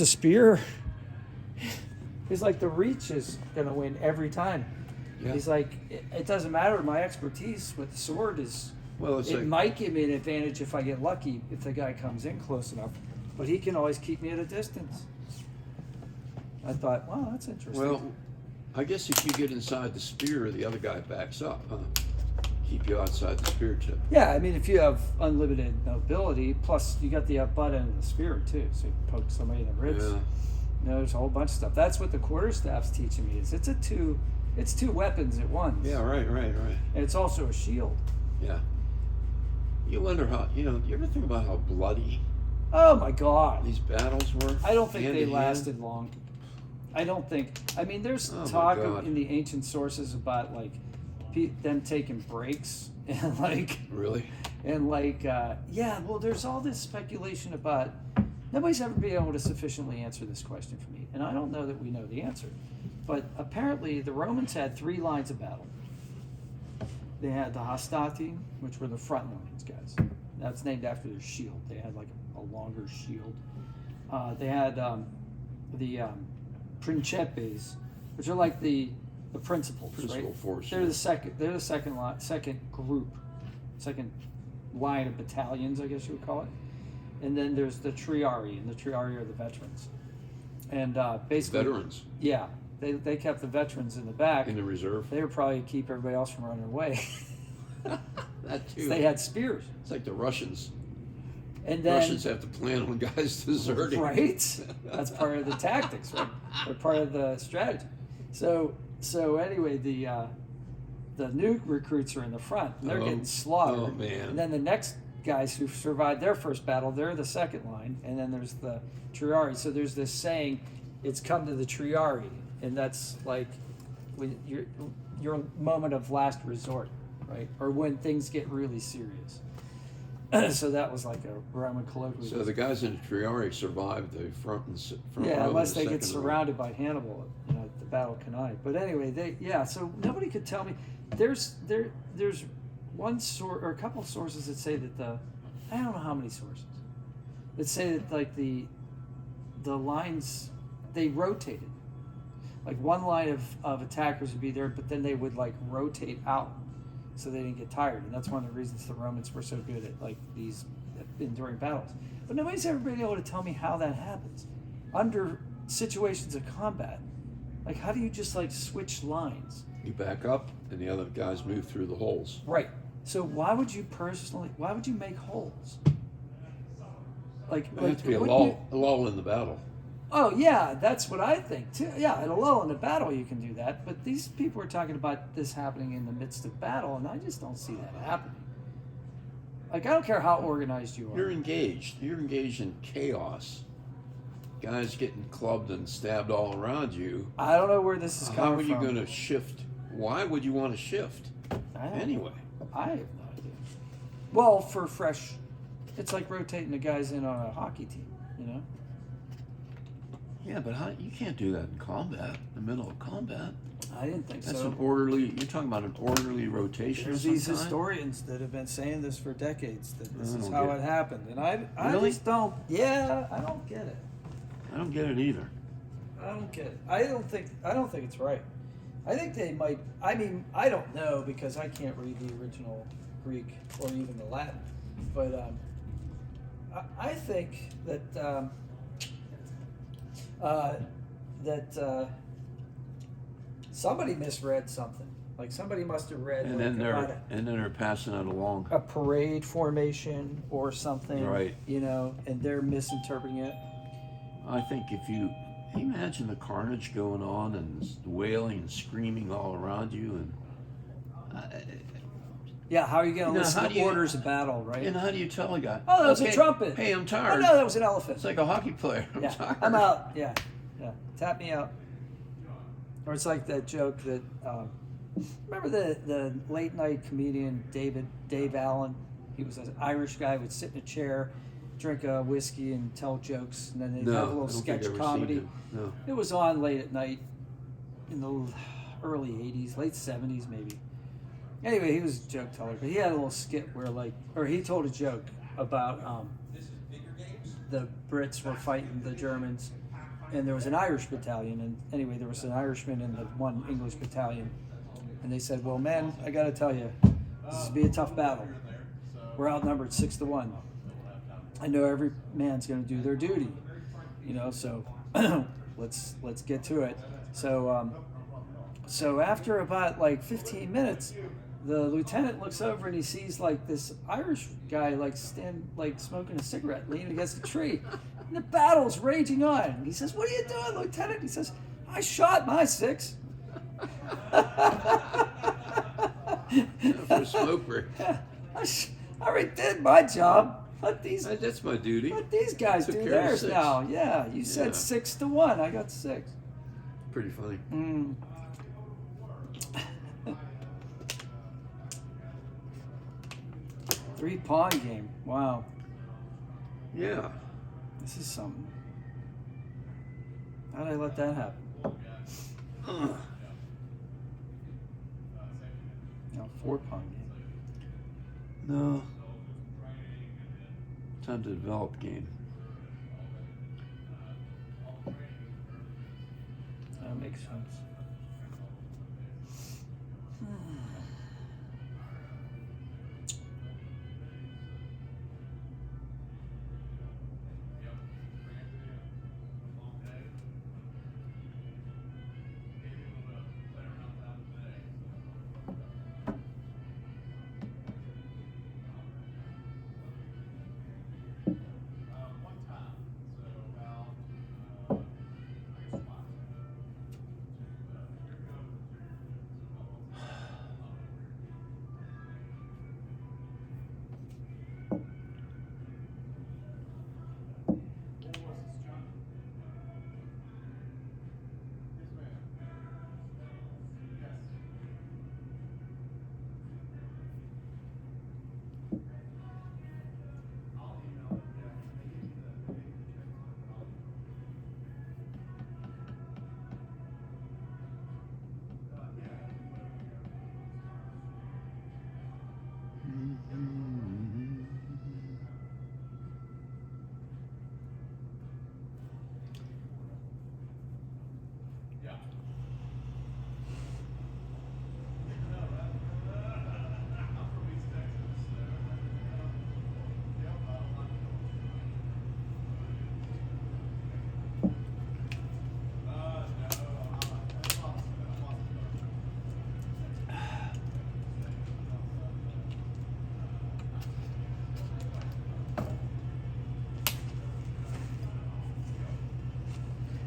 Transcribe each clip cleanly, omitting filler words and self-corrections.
a spear, he's like, the reach is gonna win every time. Yeah. He's like, it doesn't matter. My expertise with the sword is. Well, it's it like, might give me an advantage if I get lucky, if the guy comes in close enough, but he can always keep me at a distance. I thought, wow, that's interesting. well, I guess if you get inside the spear, the other guy backs up, huh? Keep you outside the spear tip. Yeah, I mean, if you have unlimited mobility, plus you got the butt end of the spear too, so you can poke somebody in the ribs. Yeah. You know, there's a whole bunch of stuff. That's what the quarterstaff's teaching me. It's two weapons at once. Yeah, right. And it's also a shield. Yeah. You wonder how, you ever think about how bloody Oh my God! these battles were? I don't think hand they to lasted long. I don't think. I mean, there's Oh my talk God. in the ancient sources about like them taking breaks and like Really? yeah. Well, there's all this speculation about. Nobody's ever been able to sufficiently answer this question for me, and I don't know that we know the answer. But apparently, the Romans had 3 lines of battle. They had the hastati, which were the front lines guys. That's named after their shield. They had like a longer shield. They had the princepes, which are like the principals, Principal right? force. They're the second line, second group, second line of battalions, I guess you would call it. And then there's the triarii, and the triarii are the veterans. And basically, Veterans yeah, they kept the veterans in the back. in the reserve. They would probably keep everybody else from running away. That too. They had spears. It's like the Russians. And then, Russians have to plan on guys deserting. right? That's part of the tactics, right? Or part of the strategy. So anyway, the new recruits are in the front, and they're getting slaughtered. Oh man! And then the next guys who survived their first battle, they're the second line, and then there's the triarii. So there's this saying, "It's come to the triarii," and that's like when your moment of last resort, right? Or when things get really serious. So that was like a Roman colloquialism. So the guys in the triarii survived the front row. Yeah, unless and the they get second row. surrounded by Hannibal, at the Battle of Cannae. But anyway, so nobody could tell me. There's one source or a couple of sources that say that I don't know how many sources that say that like the lines, they rotated. Like one line of attackers would be there, but then they would like rotate out so they didn't get tired. And that's one of the reasons the Romans were so good at like these enduring battles. But nobody's ever been able to tell me how that happens under situations of combat. Like, how do you just like switch lines? You back up, and the other guys move through the holes. Right. So why would you make holes? Like, There has to be a wouldn't lull in the battle. Oh yeah, that's what I think too. Yeah, at a lull in a battle you can do that, but these people are talking about this happening in the midst of battle, and I just don't see that happening. Like, I don't care how organized you are. You're engaged. You're engaged in chaos. Guys getting clubbed and stabbed all around you. I don't know where this is coming from. How are you going to shift? Why would you want to shift? Anyway. I have no idea. Well, for fresh, it's like rotating the guys in on a hockey team, Yeah, but you can't do that in combat, in the middle of combat. I didn't think That's so. an orderly, you're talking about an orderly rotation. There's of these some kind? historians that have been saying this for decades, that this I is don't how get it happened. And I Really? just don't, I don't get it. I don't get it either. I don't get it. I don't think it's right. I think they might. I mean, I don't know because I can't read the original Greek or even the Latin. But I think that somebody misread something. Like somebody must have read And then they're passing it along. a parade formation or something, Right. And they're misinterpreting it. I think if you imagine the carnage going on and wailing and screaming all around you, and Yeah, how are you going to listen how to do you- orders of battle, right? and how do you tell a guy? Oh, that was a "Okay, trumpet. Hey, I'm Oh, tired. no, that was an elephant. It's like a hockey player. I'm Yeah, tired. I'm out. Yeah. Tap me out. Or it's like that joke that remember the late night comedian Dave Allen. He was an Irish guy, would sit in a chair, drink a whiskey, and tell jokes, and then they'd No, have a I little don't think sketch I've ever comedy. seen it. No. It was on late at night in the early '80s, late '70s maybe. Anyway, he was a joke teller, but he had a little skit where he told a joke about the Brits were fighting the Germans, and there was an Irish battalion, and anyway, there was an Irishman in the one English battalion, and they said, well, man, I got to tell you, this is be a tough battle. We're outnumbered 6-1. I know every man's going to do their duty, so let's get to it. So after about like 15 minutes, the lieutenant looks over and he sees like this Irish guy smoking a cigarette, leaning against a tree. And the battle's raging on. And he says, "What are you doing, Lieutenant?" He says, "I shot my 6." For smoke break. I already did my job. That's my duty. Let these guys do theirs now. Yeah, you said 6-1. I got 6. Pretty funny. 3-pawn game. Wow. Yeah. This is something. How did I let that happen? No, 4-pawn game. No. Time to develop game. That makes sense.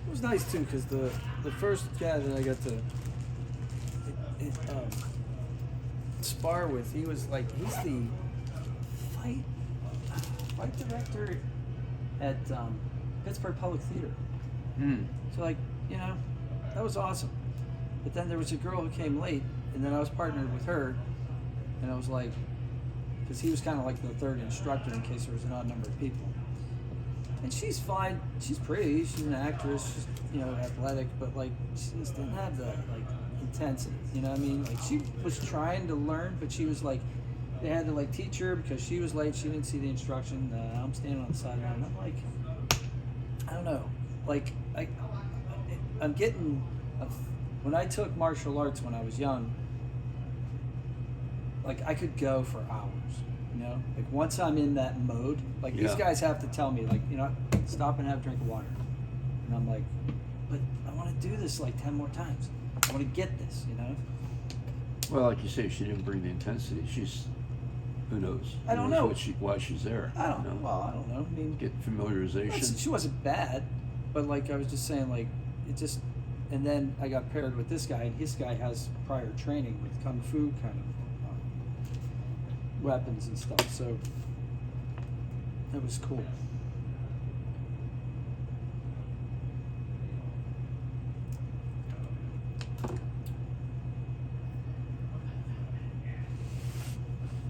It was nice too, because the first guy that I got to spar with, he was like, he's the fight director at Pittsburgh Public Theater. So like, that was awesome. But then there was a girl who came late, and then I was partnered with her, and I was like, because he was kind of like the third instructor in case there was an odd number of people. And she's fine. She's pretty. She's an actress. She's, athletic, but like she just didn't have the like intensity. You know what I mean? Like she was trying to learn, but she was like, they had to like teach her because she was late. She didn't see the instruction. I'm standing on the sideline. And I'm like, I don't know. Like I'm getting. When I took martial arts when I was young, like I could go for hours. Like once I'm in that mode, like these guys have to tell me, like, stop and have a drink of water. And I'm like, but I want to do this like 10 more times. I want to get this, Well, like you say, she didn't bring the intensity. She's, who knows? I don't know why she's there. I don't know. Well, I don't know. I mean, get familiarization. She wasn't bad, but like I was just saying, like it just. And then I got paired with this guy, and this guy has prior training with kung fu kind of weapons and stuff, so that was cool.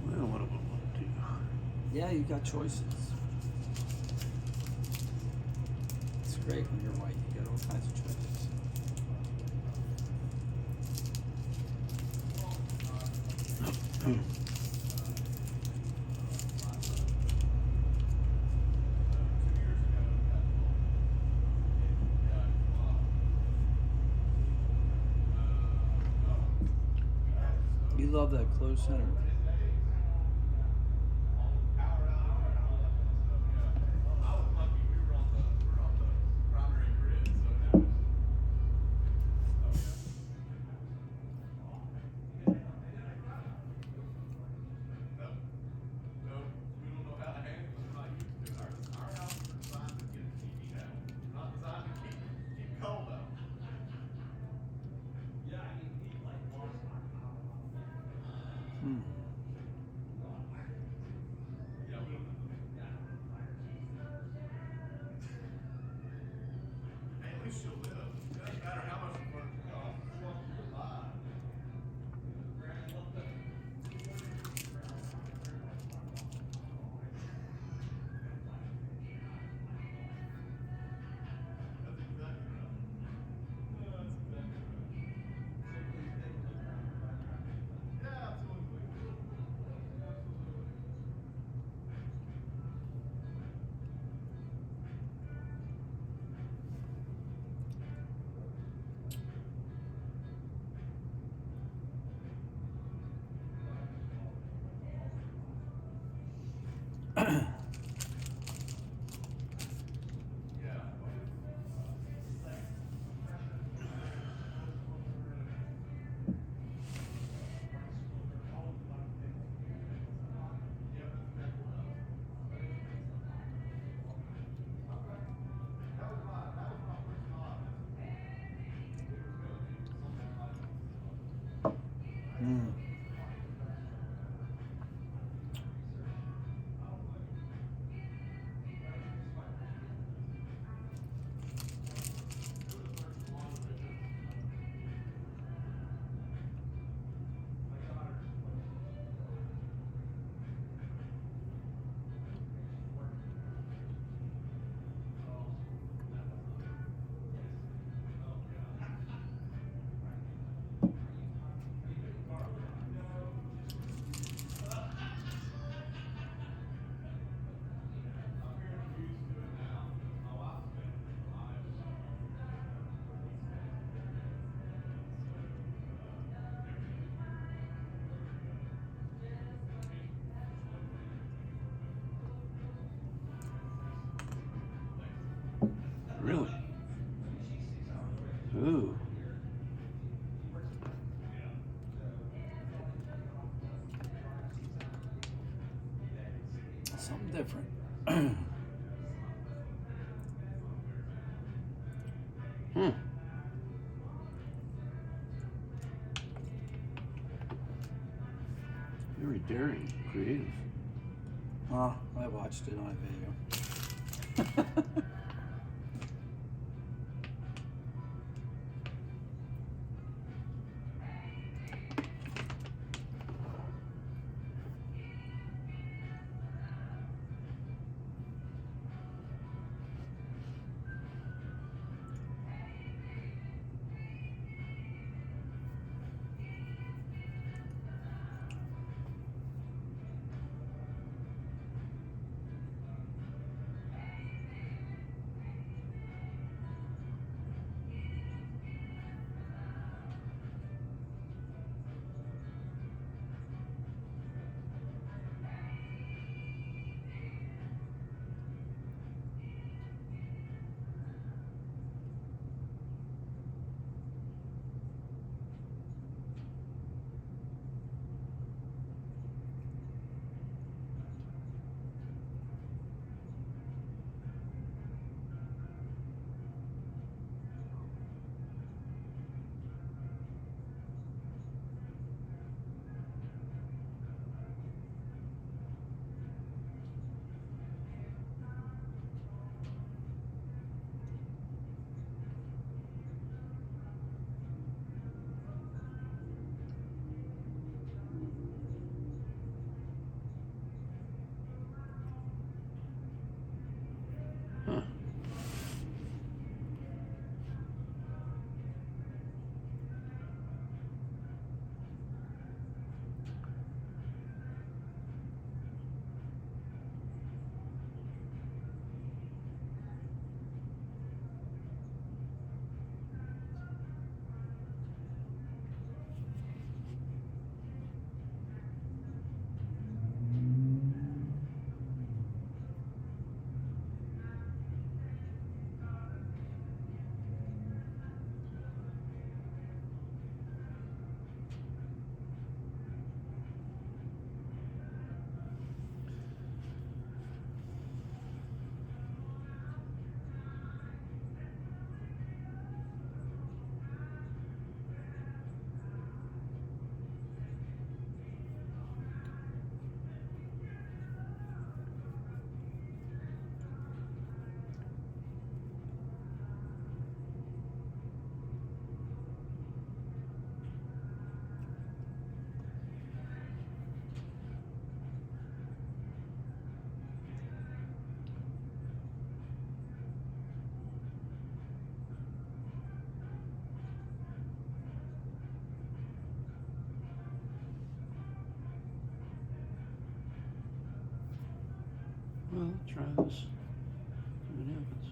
Well, what do I want to do? Yeah, you got choices. It's great when you're white. You got all kinds of choices. You love that closed center. Hmm. Hmm. Really? Ooh. Something different. Hmm. Very daring, creative. I watched it on video. try this. See what happens.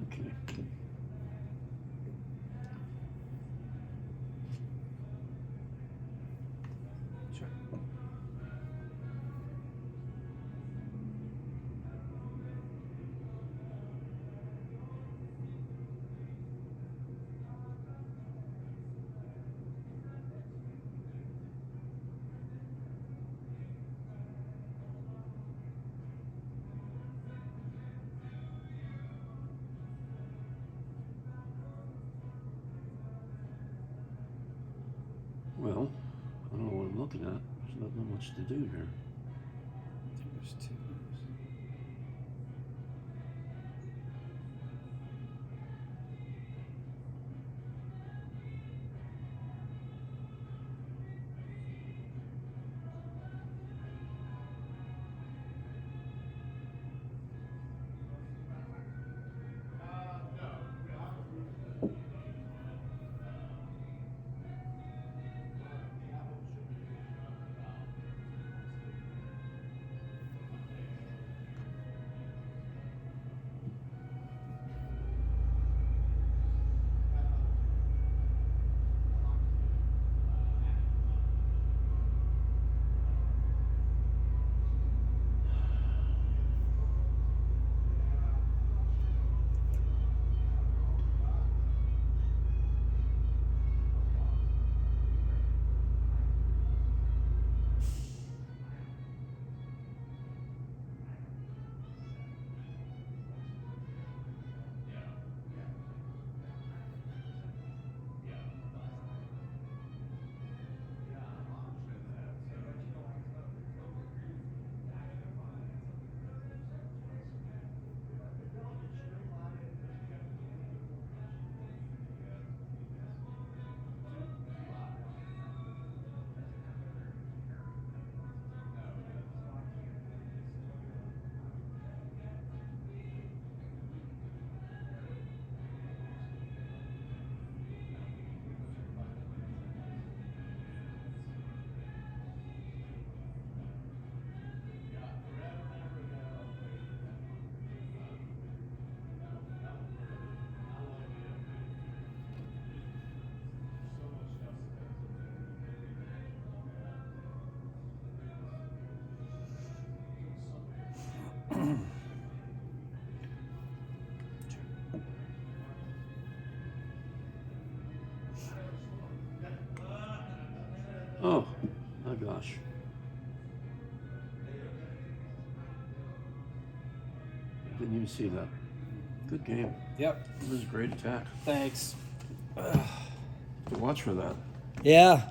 Okay. Sure. Well, I don't know what I'm looking at. There's not much to do here. I think there's two. Oh, my gosh. Didn't even see that. Good game. Yep. It was a great attack. Thanks. Watch for that. Yeah.